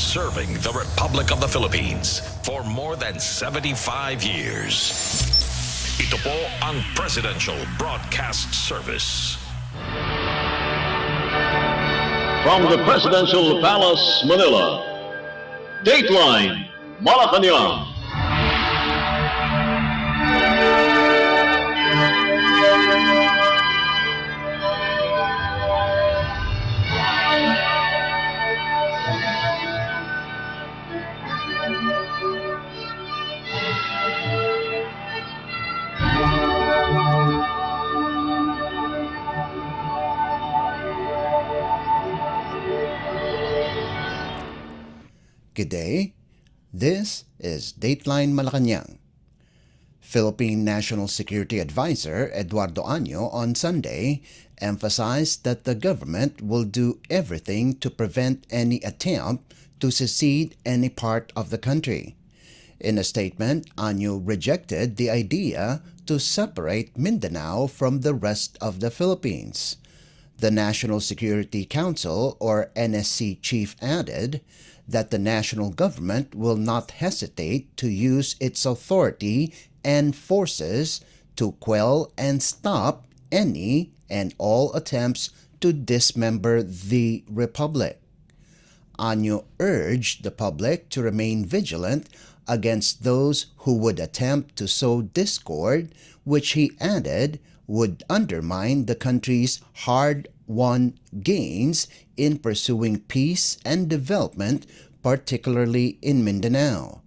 serving the Republic of the Philippines for more than 75 years. Ito po ang Presidential Broadcast Service. From the Presidential Palace, Manila, Dateline Malacañang. Good day. This is Dateline Malacañang. Philippine National Security Advisor Eduardo Año on Sunday emphasized that the government will do everything to prevent any attempt to secede any part of the country. In a statement, Año rejected the idea to separate Mindanao from the rest of the Philippines. The National Security Council, or NSC chief, added that the national government will not hesitate to use its authority and forces to quell and stop any and all attempts to dismember the republic. Año urged the public to remain vigilant against those who would attempt to sow discord, which he added would undermine the country's hard-won gains in pursuing peace and development, particularly in Mindanao.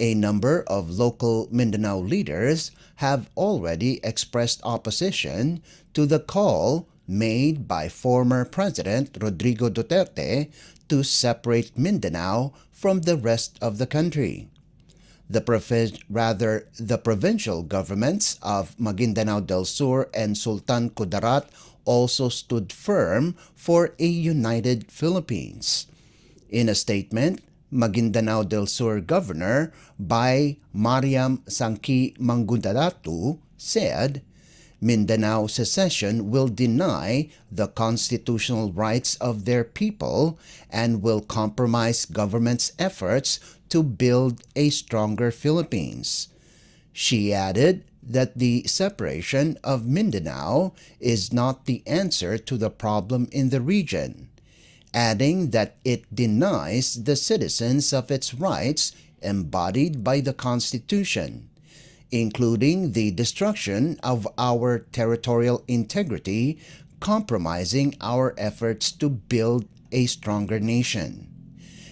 A number of local Mindanao leaders have already expressed opposition to the call made by former President Rodrigo Duterte to separate Mindanao from the rest of the country. The provincial governments of Maguindanao del Sur and Sultan Kudarat also stood firm for a united Philippines. In a statement, Maguindanao del Sur Governor Bay Mariam Sangki Mangudadatu said, Mindanao secession will deny the constitutional rights of their people and will compromise government's efforts to build a stronger Philippines. She added that the separation of Mindanao is not the answer to the problem in the region, adding that it denies the citizens of its rights embodied by the Constitution, including the destruction of our territorial integrity, compromising our efforts to build a stronger nation.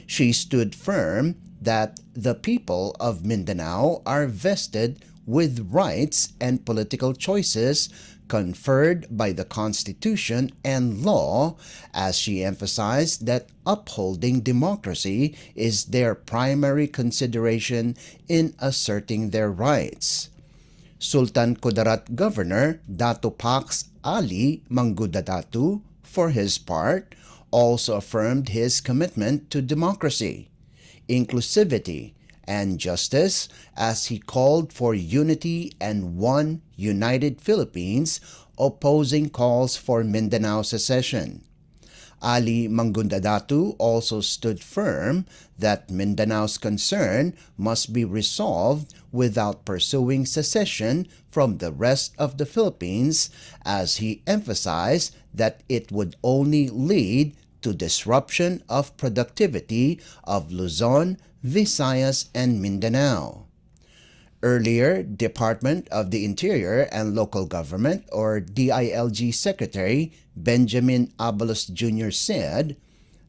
She stood firm that the people of Mindanao are vested with rights and political choices conferred by the Constitution and law, as she emphasized that upholding democracy is their primary consideration in asserting their rights. Sultan Kudarat Governor Dato Pax Ali Mangudadatu, for his part, also affirmed his commitment to democracy, inclusivity, and justice as he called for unity and one united Philippines, opposing calls for Mindanao secession. Ali Mangudadatu also stood firm that Mindanao's concern must be resolved without pursuing secession from the rest of the Philippines, as he emphasized that it would only lead to disruption of productivity of Luzon, Visayas, and Mindanao. Earlier, Department of the Interior and Local Government, or DILG Secretary Benjamin Abalos Jr. said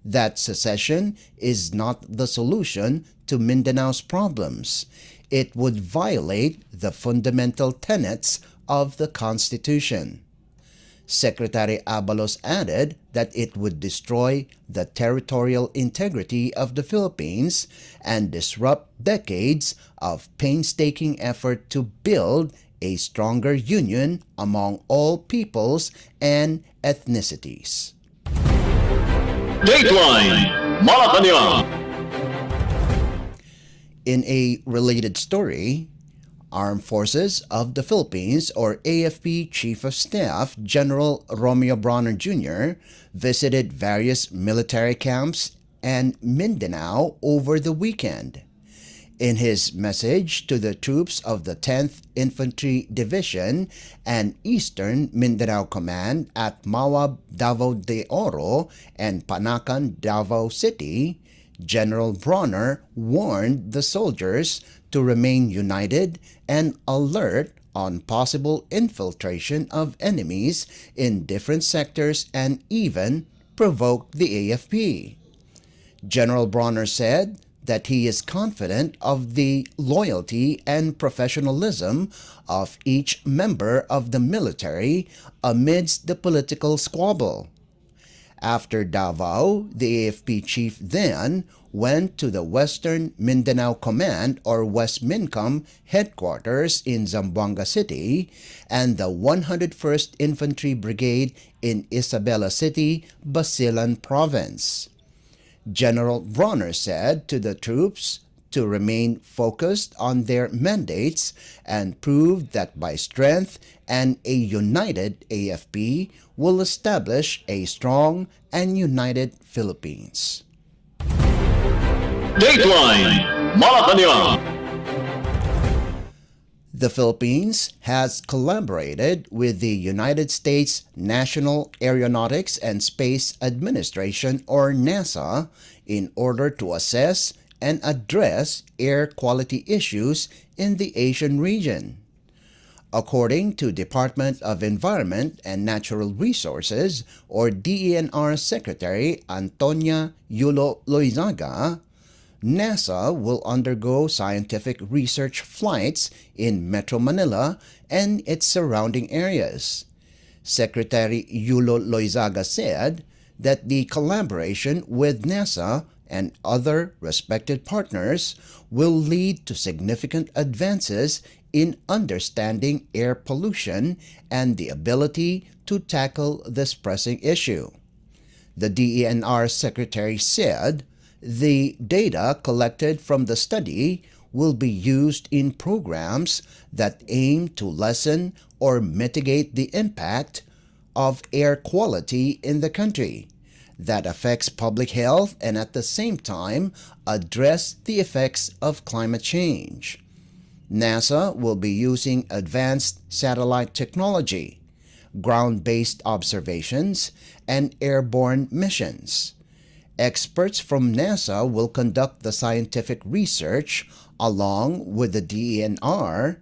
that secession is not the solution to Mindanao's problems. It would violate the fundamental tenets of the Constitution. Secretary Abalos added that it would destroy the territorial integrity of the Philippines and disrupt decades of painstaking effort to build a stronger union among all peoples and ethnicities. Dateline Malacañang. In a related story, Armed Forces of the Philippines, or AFP Chief of Staff General Romeo Bronner Jr. visited various military camps and Mindanao over the weekend. In his message to the troops of the 10th Infantry Division and Eastern Mindanao Command at Mawab, Davao de Oro and Panacan, Davao City, General Bronner warned the soldiers to remain united and alert on possible infiltration of enemies in different sectors and even provoke the AFP. General Bronner said that he is confident of the loyalty and professionalism of each member of the military amidst the political squabble. After Davao, the AFP chief then went to the Western Mindanao Command or West Mincom headquarters in Zamboanga City and the 101st Infantry Brigade in Isabela City, Basilan Province. General Bronner said to the troops to remain focused on their mandates and proved that by strength and a united AFP will establish a strong and united Philippines. Dateline Malacañang. The Philippines has collaborated with the United States National Aeronautics and Space Administration or NASA in order to assess and address air quality issues in the Asian region. According to Department of Environment and Natural Resources or DENR Secretary Antonia Yulo Loizaga, NASA will undergo scientific research flights in Metro Manila and its surrounding areas. Secretary Yulo Loizaga said that the collaboration with NASA and other respected partners will lead to significant advances in understanding air pollution and the ability to tackle this pressing issue. The DENR Secretary said the data collected from the study will be used in programs that aim to lessen or mitigate the impact of air quality in the country that affects public health and at the same time address the effects of climate change. NASA will be using advanced satellite technology, ground-based observations, and airborne missions. Experts from NASA will conduct the scientific research along with the DENR,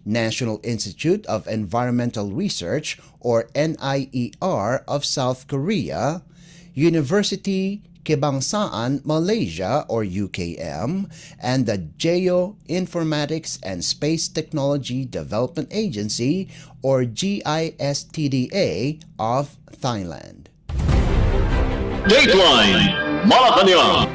National Institute of Environmental Research or NIER of South Korea, University Kebangsaan Malaysia or UKM, and the Geoinformatics and Space Technology Development Agency or GISTDA of Thailand. Dateline Malacañang.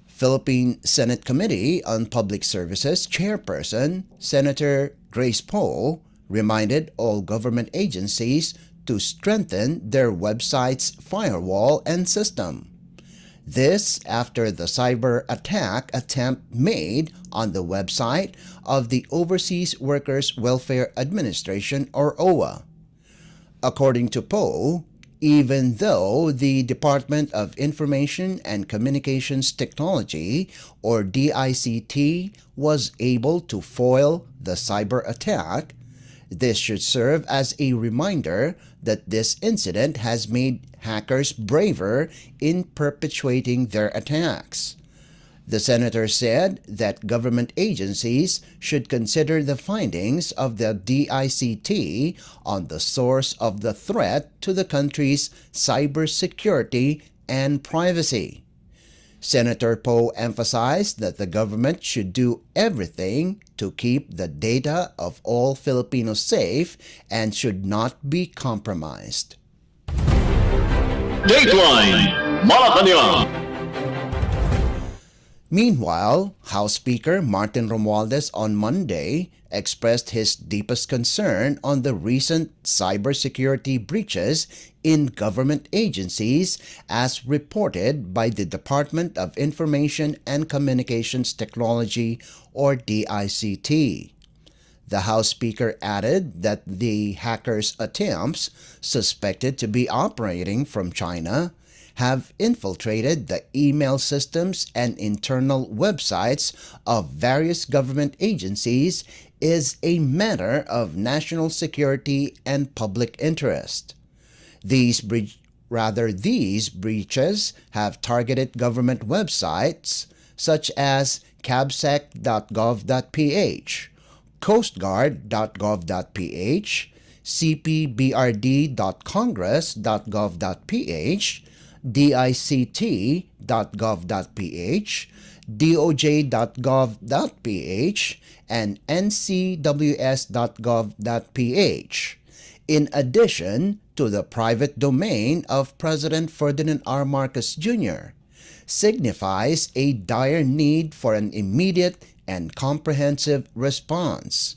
Philippine Senate Committee on Public Services Chairperson Senator Grace Poe reminded all government agencies to strengthen their website's firewall and system. This after the cyber attack attempt made on the website of the Overseas Workers Welfare Administration or OWA. According to Poe, even though the Department of Information and Communications Technology or DICT was able to foil the cyber attack, this should serve as a reminder that this incident has made hackers braver in perpetuating their attacks. The senator said that government agencies should consider the findings of the DICT on the source of the threat to the country's cybersecurity and privacy. Senator Poe emphasized that the government should do everything to keep the data of all Filipinos safe and should not be compromised. Dateline Malacañang. Meanwhile, House Speaker Martin Romualdez on Monday expressed his deepest concern on the recent cybersecurity breaches in government agencies as reported by the Department of Information and Communications Technology or DICT. The House Speaker added that the hackers' attempts, suspected to be operating from China, have infiltrated the email systems and internal websites of various government agencies is a matter of national security and public interest. These breaches have targeted government websites such as cabsec.gov.ph, coastguard.gov.ph, cpbrd.congress.gov.ph, dict.gov.ph, doj.gov.ph, and ncws.gov.ph, in addition to the private domain of President Ferdinand R. Marcos Jr., signifies a dire need for an immediate and comprehensive response.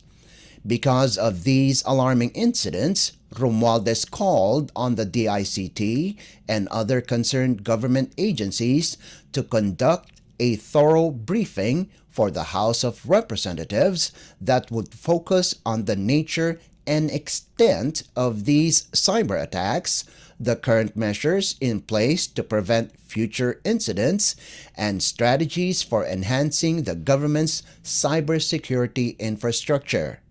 Because of these alarming incidents, Romualdez called on the DICT and other concerned government agencies to conduct a thorough briefing for the House of Representatives that would focus on the nature and extent of these cyber attacks, the current measures in place to prevent future incidents, and strategies for enhancing the government's cybersecurity infrastructure.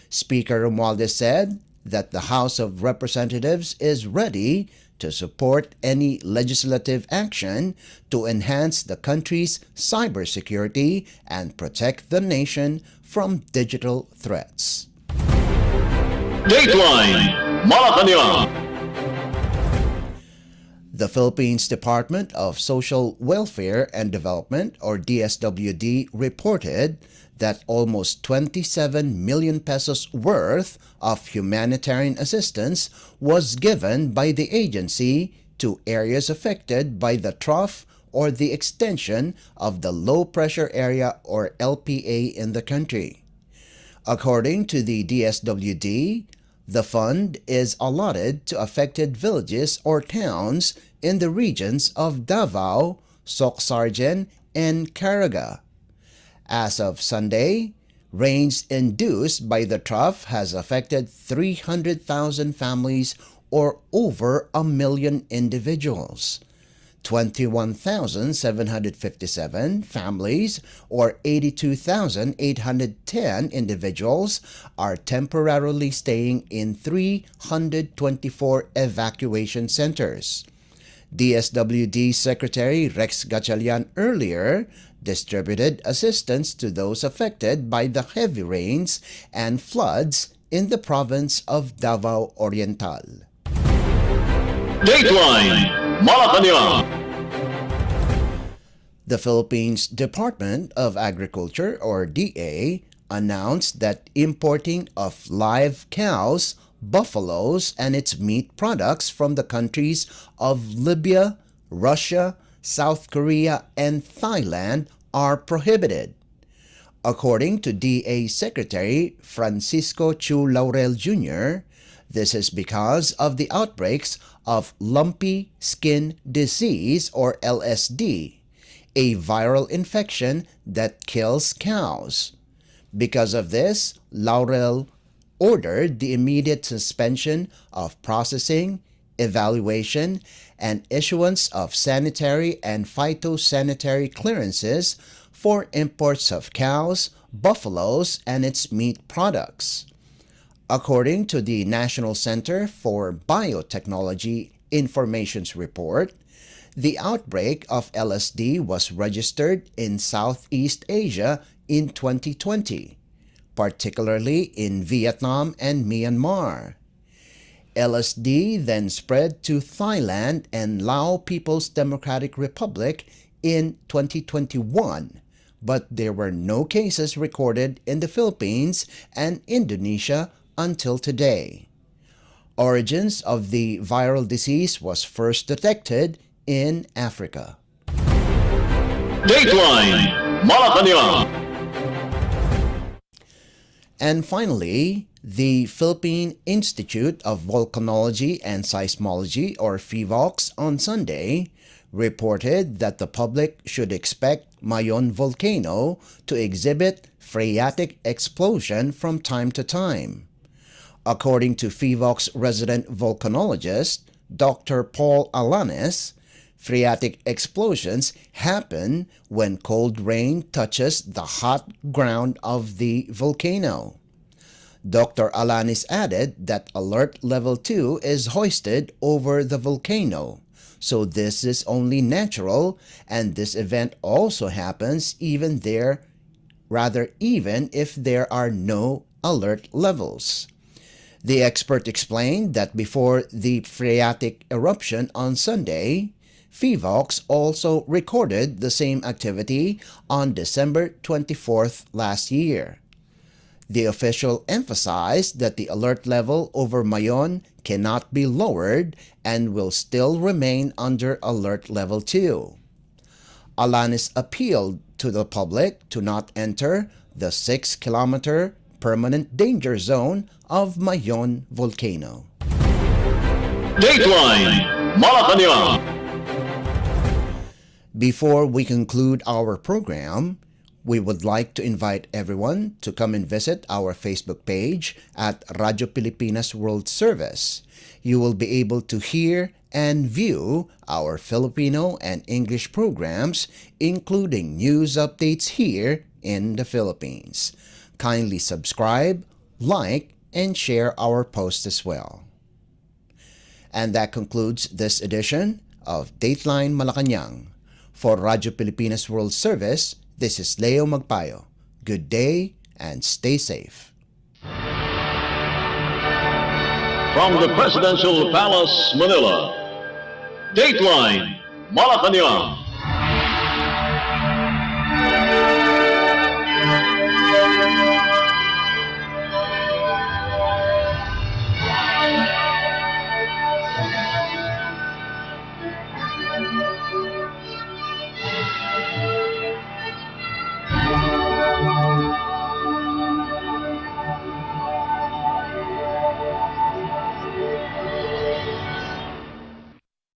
Speaker Romualdez said that the House of Representatives is ready to support any legislative action to enhance the country's cybersecurity and protect the nation from digital threats. Dateline Malacañang. The Philippines Department of Social Welfare and Development, or DSWD, reported that almost 27 million pesos worth of humanitarian assistance was given by the agency to areas affected by the trough or the extension of the low pressure area, or LPA, in the country. According to the DSWD, the fund is allotted to affected villages or towns in the regions of Davao, Socsargen, and Caraga. As of Sunday, rains induced by the trough has affected 300,000 families, or over 1 million individuals. 21,757 families, or 82,810 individuals, are temporarily staying in 324 evacuation centers. DSWD Secretary Rex Gatchalian earlier distributed assistance to those affected by the heavy rains and floods in the province of Davao Oriental. Dateline Malacañang. The Philippines Department of Agriculture, or DA, announced that importing of live cows, buffaloes, and its meat products from the countries of Libya, Russia, South Korea, and Thailand are prohibited. According to DA Secretary Francisco Chu Laurel Jr., this is because of the outbreaks of lumpy skin disease, or LSD, a viral infection that kills cows. Because of this, Laurel ordered the immediate suspension of processing, evaluation, and issuance of sanitary and phytosanitary clearances for imports of cows, buffaloes, and its meat products. According to the National Center for Biotechnology Information's report, the outbreak of LSD was registered in Southeast Asia in 2020, particularly in Vietnam and Myanmar. LSD then spread to Thailand and Lao People's Democratic Republic in 2021, but there were no cases recorded in the Philippines and Indonesia until today. Origins of the viral disease was first detected in Africa. Dateline Malacañang. And finally, the Philippine Institute of Volcanology and Seismology, or PHIVOLCS, on Sunday reported that the public should expect Mayon volcano to exhibit phreatic explosion from time to time. According to PHIVOLCS resident volcanologist Dr. Paul Alanes, Phreatic explosions happen when cold rain touches the hot ground of the volcano. Dr. Alanis added that Alert Level 2 is hoisted over the volcano, so this is only natural, and this event also happens even if there are no alert levels. The expert explained that before the phreatic eruption on Sunday, PHIVOX also recorded the same activity on December 24th last year. The official emphasized that the alert level over Mayon cannot be lowered and will still remain under Alert Level 2. Alanis appealed to the public to not enter the 6-kilometer permanent danger zone of Mayon volcano. Dateline Malacañang. Before we conclude our program, we would like to invite everyone to come and visit our Facebook page at Radyo Pilipinas World Service. You will be able to hear and view our Filipino and English programs, including news updates here in the Philippines. Kindly subscribe, like, and share our posts as well. And that concludes this edition of Dateline Malacañang. For Radyo Pilipinas World Service, this is Leo Magpayo. Good day and stay safe. From the Presidential Palace, Manila, Dateline Malacañang.